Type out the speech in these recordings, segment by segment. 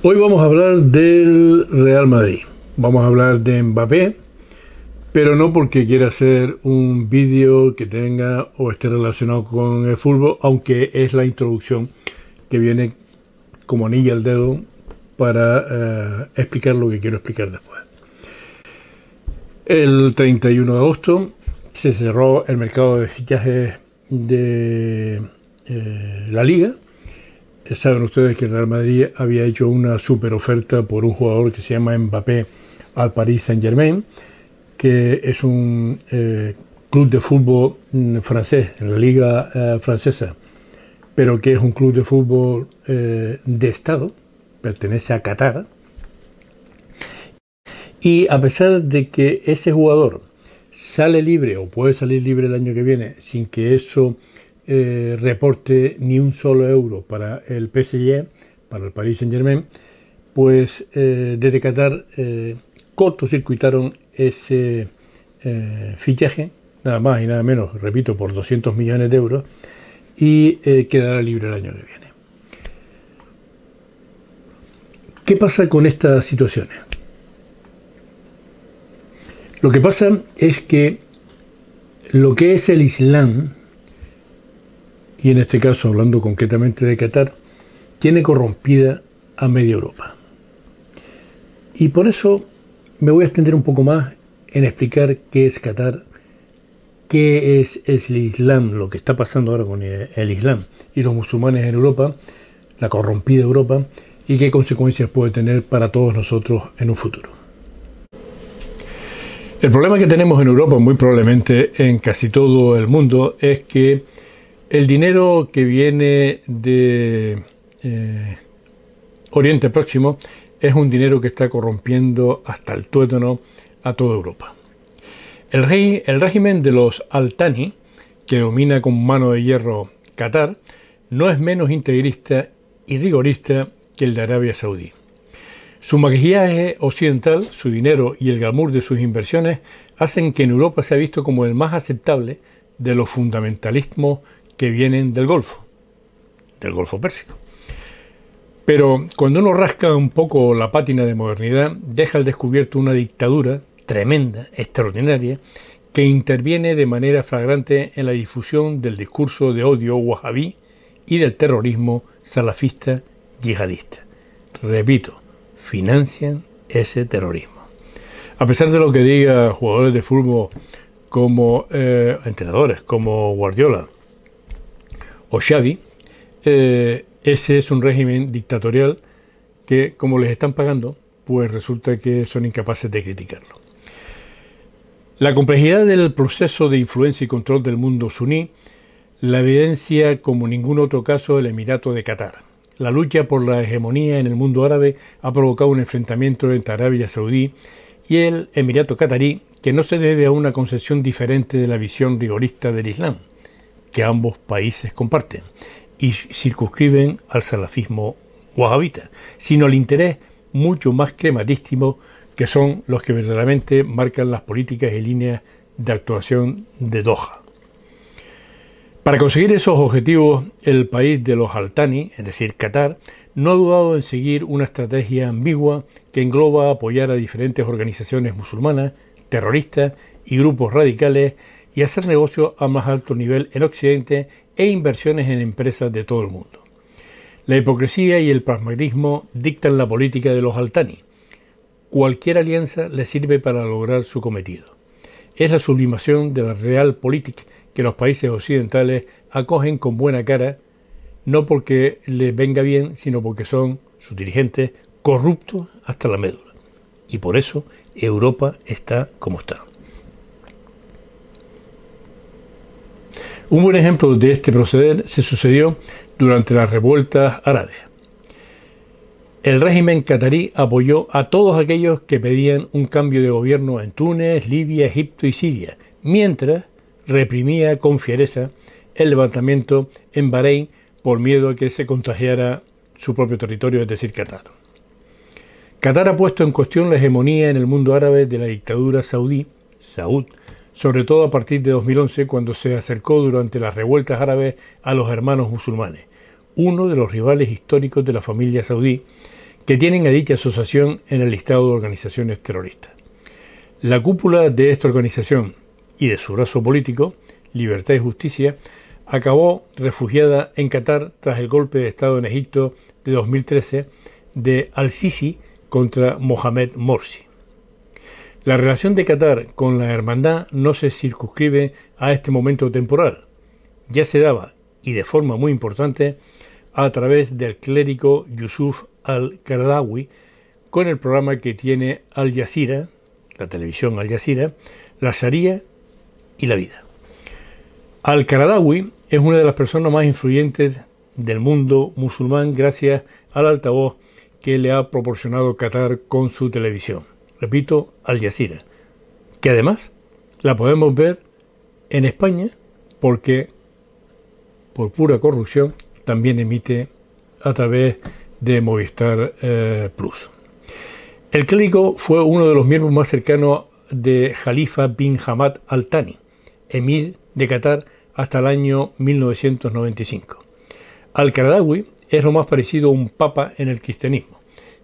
Hoy vamos a hablar del Real Madrid. Vamos a hablar de Mbappé, pero no porque quiera hacer un vídeo que tenga o esté relacionado con el fútbol, aunque es la introducción que viene como anilla al dedo para explicar lo que quiero explicar después. El 31 de agosto se cerró el mercado de fichajes de la Liga. Saben ustedes que el Real Madrid había hecho una super oferta por un jugador que se llama Mbappé al Paris Saint-Germain, que es un club de fútbol francés, en la liga francesa, pero que es un club de fútbol de Estado, pertenece a Qatar. Y a pesar de que ese jugador sale libre o puede salir libre el año que viene sin que eso reporte ni un solo euro para el PSG, para el Paris Saint-Germain, pues desde Qatar cortocircuitaron ese fichaje, nada más y nada menos, repito, por 200 millones de euros, y quedará libre el año que viene. ¿Qué pasa con estas situaciones? Lo que pasa es que lo que es el Islam, y en este caso hablando concretamente de Qatar, tiene corrompida a media Europa. Y por eso me voy a extender un poco más en explicar qué es Qatar, qué es el Islam, lo que está pasando ahora con el Islam y los musulmanes en Europa, la corrompida Europa, y qué consecuencias puede tener para todos nosotros en un futuro. El problema que tenemos en Europa, muy probablemente en casi todo el mundo, es que el dinero que viene de Oriente Próximo es un dinero que está corrompiendo hasta el tuétano a toda Europa. El régimen de los Al Thani, que domina con mano de hierro Qatar, no es menos integrista y rigorista que el de Arabia Saudí. Su maquillaje occidental, su dinero y el glamour de sus inversiones hacen que en Europa sea visto como el más aceptable de los fundamentalismos que vienen del Golfo Pérsico. Pero cuando uno rasca un poco la pátina de modernidad, deja al descubierto una dictadura tremenda, extraordinaria, que interviene de manera flagrante en la difusión del discurso de odio wahabí y del terrorismo salafista yihadista. Repito, financian ese terrorismo. A pesar de lo que digan jugadores de fútbol como entrenadores, como Guardiola o Xavi, ese es un régimen dictatorial que, como les están pagando, pues resulta que son incapaces de criticarlo. La complejidad del proceso de influencia y control del mundo suní la evidencia como ningún otro caso el Emirato de Qatar. La lucha por la hegemonía en el mundo árabe ha provocado un enfrentamiento entre Arabia Saudí y el Emirato Qatarí que no se debe a una concepción diferente de la visión rigorista del Islam, que ambos países comparten y circunscriben al salafismo wahabita, sino al interés mucho más crematísimo que son los que verdaderamente marcan las políticas y líneas de actuación de Doha. Para conseguir esos objetivos, el país de los Al Thani, es decir, Qatar, no ha dudado en seguir una estrategia ambigua que engloba apoyar a diferentes organizaciones musulmanas, terroristas y grupos radicales y hacer negocios a más alto nivel en Occidente e inversiones en empresas de todo el mundo. La hipocresía y el pragmatismo dictan la política de los Al Thani. Cualquier alianza les sirve para lograr su cometido. Es la sublimación de la realpolitik que los países occidentales acogen con buena cara, no porque les venga bien, sino porque son sus dirigentes corruptos hasta la médula. Y por eso Europa está como está. Un buen ejemplo de este proceder se sucedió durante las revueltas árabes. El régimen qatarí apoyó a todos aquellos que pedían un cambio de gobierno en Túnez, Libia, Egipto y Siria, mientras reprimía con fiereza el levantamiento en Bahrein por miedo a que se contagiara su propio territorio, es decir, Qatar. Qatar ha puesto en cuestión la hegemonía en el mundo árabe de la dictadura saudí, Saud, sobre todo a partir de 2011, cuando se acercó durante las revueltas árabes a los hermanos musulmanes, uno de los rivales históricos de la familia saudí, que tienen a dicha asociación en el listado de organizaciones terroristas. La cúpula de esta organización y de su brazo político, Libertad y Justicia, acabó refugiada en Qatar tras el golpe de Estado en Egipto de 2013 de Al-Sisi contra Mohamed Morsi. La relación de Qatar con la hermandad no se circunscribe a este momento temporal. Ya se daba, y de forma muy importante, a través del clérigo Yusuf al-Qaradawi, con el programa que tiene Al Jazeera, la televisión Al Jazeera, la Sharia y la vida. Al-Qaradawi es una de las personas más influyentes del mundo musulmán gracias al altavoz que le ha proporcionado Qatar con su televisión. Repito, Al Jazeera, que además la podemos ver en España porque por pura corrupción también emite a través de Movistar Plus. El clérigo fue uno de los miembros más cercanos de Khalifa bin Hamad Al Thani, emir de Qatar hasta el año 1995. Al-Qaradawi es lo más parecido a un papa en el cristianismo.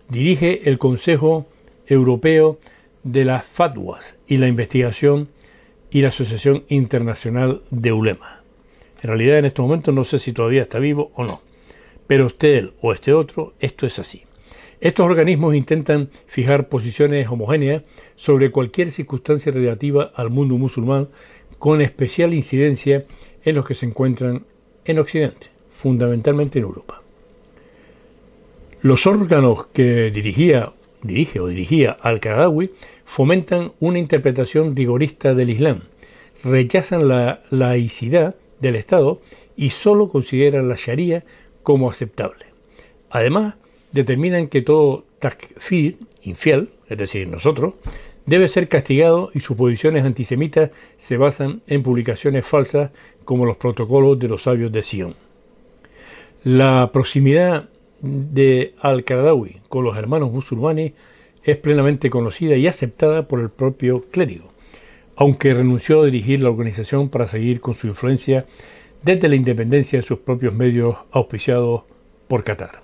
Dirige el Consejo Europeo de las Fatwas y la investigación y la Asociación Internacional de Ulema. En realidad en estos momentos no sé si todavía está vivo o no, pero él o este otro, esto es así. Estos organismos intentan fijar posiciones homogéneas sobre cualquier circunstancia relativa al mundo musulmán, con especial incidencia en los que se encuentran en Occidente, fundamentalmente en Europa. Los órganos que dirigía Al-Qaradawi fomentan una interpretación rigorista del Islam, rechazan la laicidad del Estado y solo consideran la Sharia como aceptable. Además, determinan que todo takfir, infiel, es decir, nosotros, debe ser castigado y sus posiciones antisemitas se basan en publicaciones falsas como los protocolos de los sabios de Sion. La proximidad de Al-Qaradawi con los hermanos musulmanes es plenamente conocida y aceptada por el propio clérigo, aunque renunció a dirigir la organización para seguir con su influencia desde la independencia de sus propios medios auspiciados por Qatar.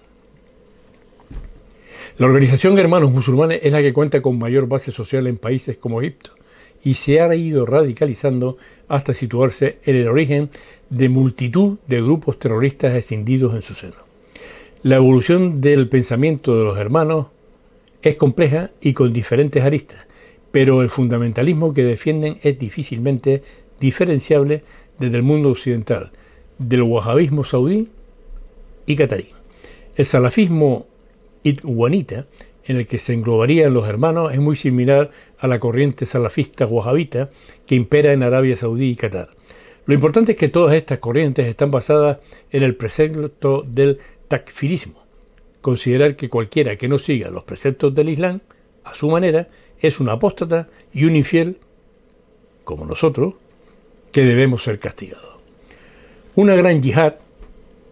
La organización Hermanos Musulmanes es la que cuenta con mayor base social en países como Egipto y se ha ido radicalizando hasta situarse en el origen de multitud de grupos terroristas escindidos en su seno. La evolución del pensamiento de los hermanos es compleja y con diferentes aristas, pero el fundamentalismo que defienden es difícilmente diferenciable desde el mundo occidental, del wahabismo saudí y catarí. El salafismo itwanita, en el que se englobarían los hermanos, es muy similar a la corriente salafista wahabita que impera en Arabia Saudí y Qatar. Lo importante es que todas estas corrientes están basadas en el precepto del takfirismo. Considerar que cualquiera que no siga los preceptos del Islam, a su manera, es un apóstata y un infiel, como nosotros, que debemos ser castigados. Una gran yihad,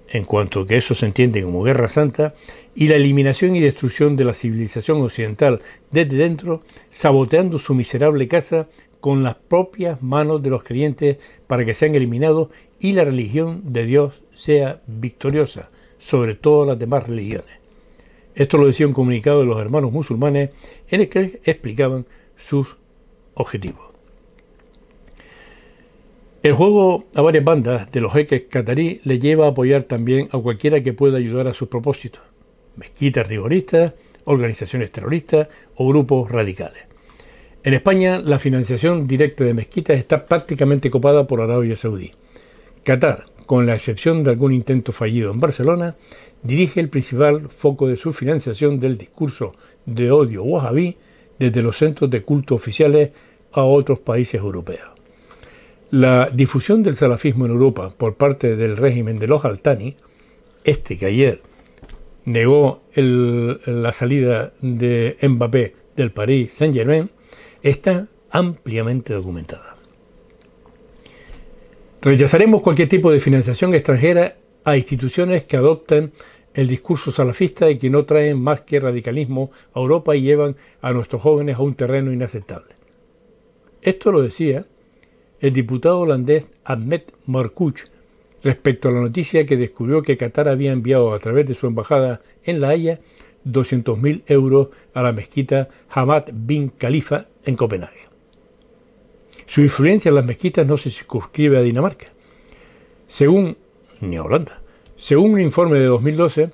en cuanto que eso se entiende como guerra santa, y la eliminación y destrucción de la civilización occidental desde dentro, saboteando su miserable casa con las propias manos de los creyentes para que sean eliminados y la religión de Dios sea victoriosa sobre todas las demás religiones. Esto lo decía un comunicado de los hermanos musulmanes en el que explicaban sus objetivos. El juego a varias bandas de los jeques catarí le lleva a apoyar también a cualquiera que pueda ayudar a sus propósitos: mezquitas rigoristas, organizaciones terroristas o grupos radicales. En España, la financiación directa de mezquitas está prácticamente copada por Arabia Saudí. Qatar, con la excepción de algún intento fallido en Barcelona, dirige el principal foco de su financiación del discurso de odio wahabí desde los centros de culto oficiales a otros países europeos. La difusión del salafismo en Europa por parte del régimen de los Al Thani, que ayer negó la salida de Mbappé del Paris Saint-Germain, está ampliamente documentada. Rechazaremos cualquier tipo de financiación extranjera a instituciones que adoptan el discurso salafista y que no traen más que radicalismo a Europa y llevan a nuestros jóvenes a un terreno inaceptable. Esto lo decía el diputado holandés Ahmed Marcouch respecto a la noticia que descubrió que Qatar había enviado a través de su embajada en La Haya 200.000 euros a la mezquita Hamad bin Khalifa en Copenhague. Su influencia en las mezquitas no se circunscribe a Dinamarca, ni a Holanda. Según un informe de 2012,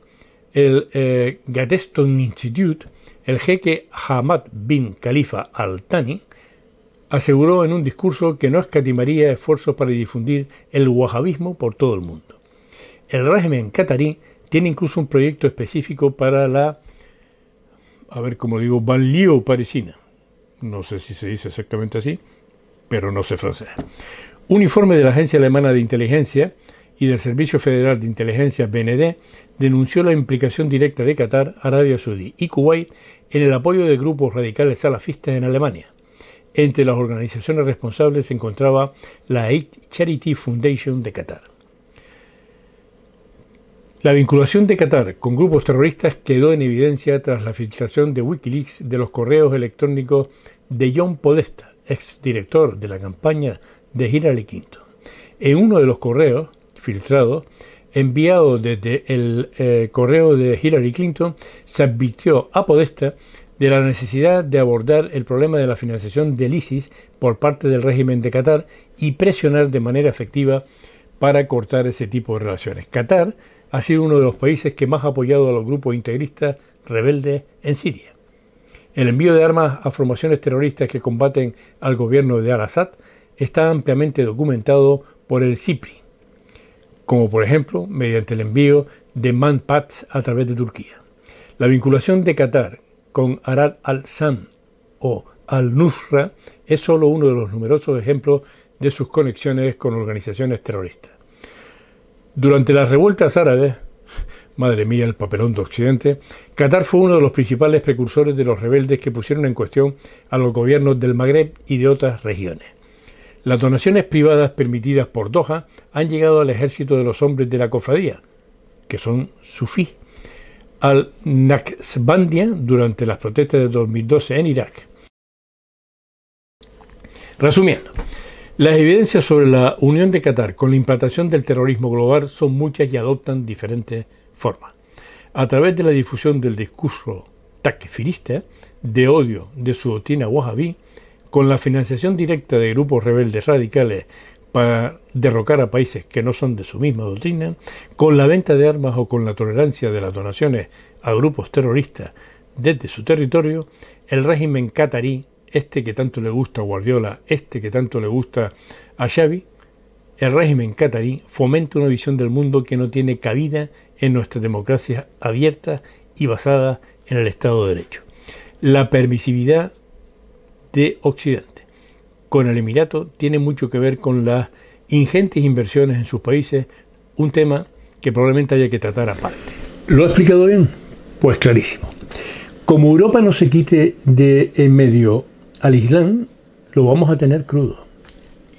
el Gladstone Institute, el jeque Hamad bin Khalifa Al Thani aseguró en un discurso que no escatimaría esfuerzos para difundir el wahabismo por todo el mundo. El régimen catarí tiene incluso un proyecto específico para la, banlieue parisina. No sé si se dice exactamente así, pero no sé francés. Un informe de la Agencia Alemana de Inteligencia y del Servicio Federal de Inteligencia BND denunció la implicación directa de Qatar, Arabia Saudí y Kuwait en el apoyo de grupos radicales salafistas en Alemania. Entre las organizaciones responsables se encontraba la Charity Foundation de Qatar. La vinculación de Qatar con grupos terroristas quedó en evidencia tras la filtración de Wikileaks de los correos electrónicos de John Podesta, exdirector de la campaña de Hillary Clinton. En uno de los correos filtrados, enviado desde el correo de Hillary Clinton, se advirtió a Podesta de la necesidad de abordar el problema de la financiación del ISIS por parte del régimen de Qatar y presionar de manera efectiva para cortar ese tipo de relaciones. Qatar ha sido uno de los países que más ha apoyado a los grupos integristas rebeldes en Siria. El envío de armas a formaciones terroristas que combaten al gobierno de Al-Assad está ampliamente documentado por el CIPRI, como por ejemplo mediante el envío de manpads a través de Turquía. La vinculación de Qatar con Arad al-Sam o al-Nusra es solo uno de los numerosos ejemplos de sus conexiones con organizaciones terroristas. Durante las revueltas árabes, madre mía el papelón de Occidente, Qatar fue uno de los principales precursores de los rebeldes que pusieron en cuestión a los gobiernos del Magreb y de otras regiones. Las donaciones privadas permitidas por Doha han llegado al ejército de los hombres de la cofradía, que son sufíes, al Naqshbandia durante las protestas de 2012 en Irak. Resumiendo, las evidencias sobre la unión de Qatar con la implantación del terrorismo global son muchas y adoptan diferentes formas. A través de la difusión del discurso takfirista, de odio de su doctrina wahabí, con la financiación directa de grupos rebeldes radicales para derrocar a países que no son de su misma doctrina, con la venta de armas o con la tolerancia de las donaciones a grupos terroristas desde su territorio, el régimen catarí, este que tanto le gusta a Guardiola, este que tanto le gusta a Xavi, el régimen catarí fomenta una visión del mundo que no tiene cabida en nuestras democracias abiertas y basadas en el Estado de Derecho. La permisividad de Occidente con el Emirato tiene mucho que ver con las ingentes inversiones en sus países, un tema que probablemente haya que tratar aparte. ¿Lo he explicado bien? Pues clarísimo. Como Europa no se quite de en medio al Islam, lo vamos a tener crudo.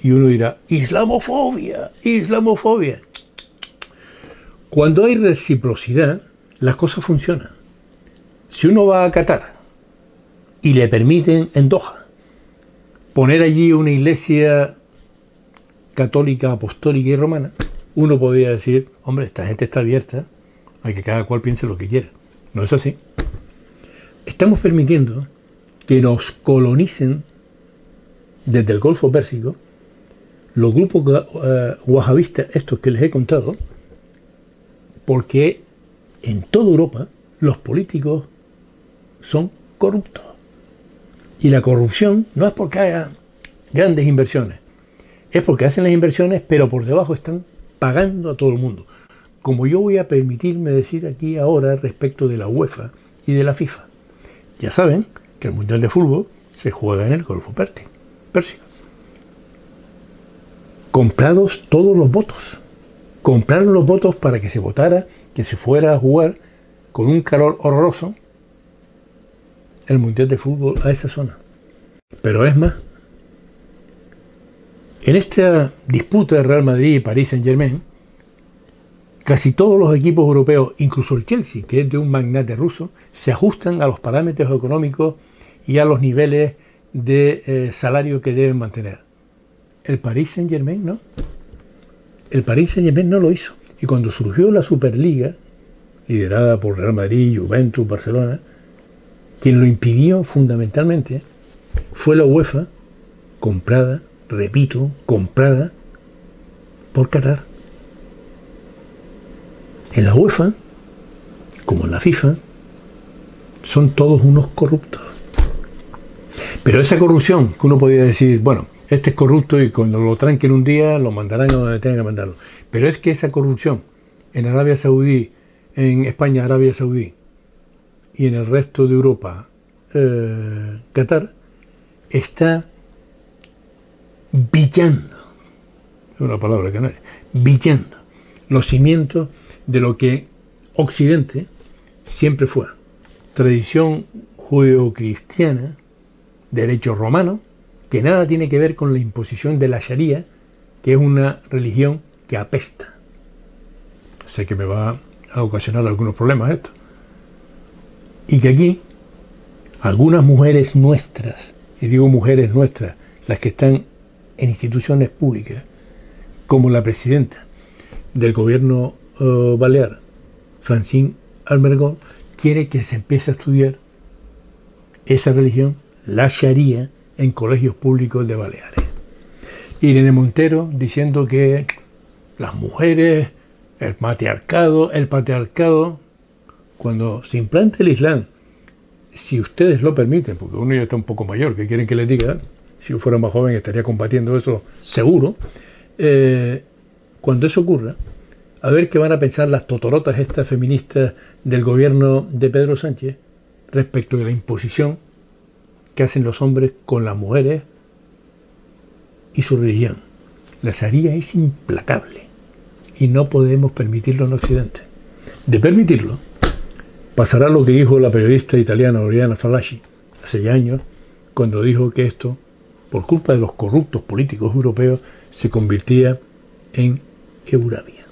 Y uno dirá, islamofobia, islamofobia. Cuando hay reciprocidad, las cosas funcionan. Si uno va a Qatar y le permiten en Doha poner allí una iglesia católica, apostólica y romana, uno podría decir, hombre, esta gente está abierta a que cada cual piense lo que quiera. No es así. Estamos permitiendo que nos colonicen desde el Golfo Pérsico los grupos wahabistas, estos que les he contado, porque en toda Europa los políticos son corruptos. Y la corrupción no es porque haya grandes inversiones, es porque hacen las inversiones, pero por debajo están pagando a todo el mundo. Como yo voy a permitirme decir aquí ahora respecto de la UEFA y de la FIFA. Ya saben que el Mundial de Fútbol se juega en el Golfo Pérsico. Comprados todos los votos. Compraron los votos para que se votara, que se fuera a jugar con un calor horroroso el Mundial de Fútbol a esa zona. Pero es más, en esta disputa de Real Madrid y Paris Saint-Germain, casi todos los equipos europeos, incluso el Chelsea, que es de un magnate ruso, se ajustan a los parámetros económicos y a los niveles de salario que deben mantener. El Paris Saint-Germain no. El Paris Saint-Germain no lo hizo. Y cuando surgió la Superliga, liderada por Real Madrid, Juventus, Barcelona, quien lo impidió fundamentalmente fue la UEFA, comprada, repito, comprada por Qatar. En la UEFA, como en la FIFA, son todos unos corruptos. Pero esa corrupción, que uno podría decir, bueno, este es corrupto y cuando lo tranquen un día lo mandarán a donde tengan que mandarlo. Pero es que esa corrupción en Arabia Saudí, en España, Arabia Saudí, y en el resto de Europa, Qatar, está villando, es una palabra canaria, villando los cimientos de lo que Occidente siempre fue. Tradición judeocristiana, derecho romano, que nada tiene que ver con la imposición de la Sharia, que es una religión que apesta. Sé que me va a ocasionar algunos problemas esto. Y que aquí, algunas mujeres nuestras, y digo mujeres nuestras, las que están en instituciones públicas, como la presidenta del gobierno balear, Francine Armengol, quiere que se empiece a estudiar esa religión, la Sharia, en colegios públicos de Baleares. Irene Montero diciendo que las mujeres, el patriarcado, cuando se implante el Islam, si ustedes lo permiten, porque uno ya está un poco mayor, ¿qué quieren que les diga? Si yo fuera más joven estaría combatiendo eso seguro. Cuando eso ocurra, a ver qué van a pensar las totorotas estas feministas del gobierno de Pedro Sánchez respecto de la imposición que hacen los hombres con las mujeres y su religión. La Sharia es implacable y no podemos permitirlo en Occidente. De permitirlo, pasará lo que dijo la periodista italiana Oriana Fallaci hace ya años, cuando dijo que esto, por culpa de los corruptos políticos europeos, se convertía en Eurabia.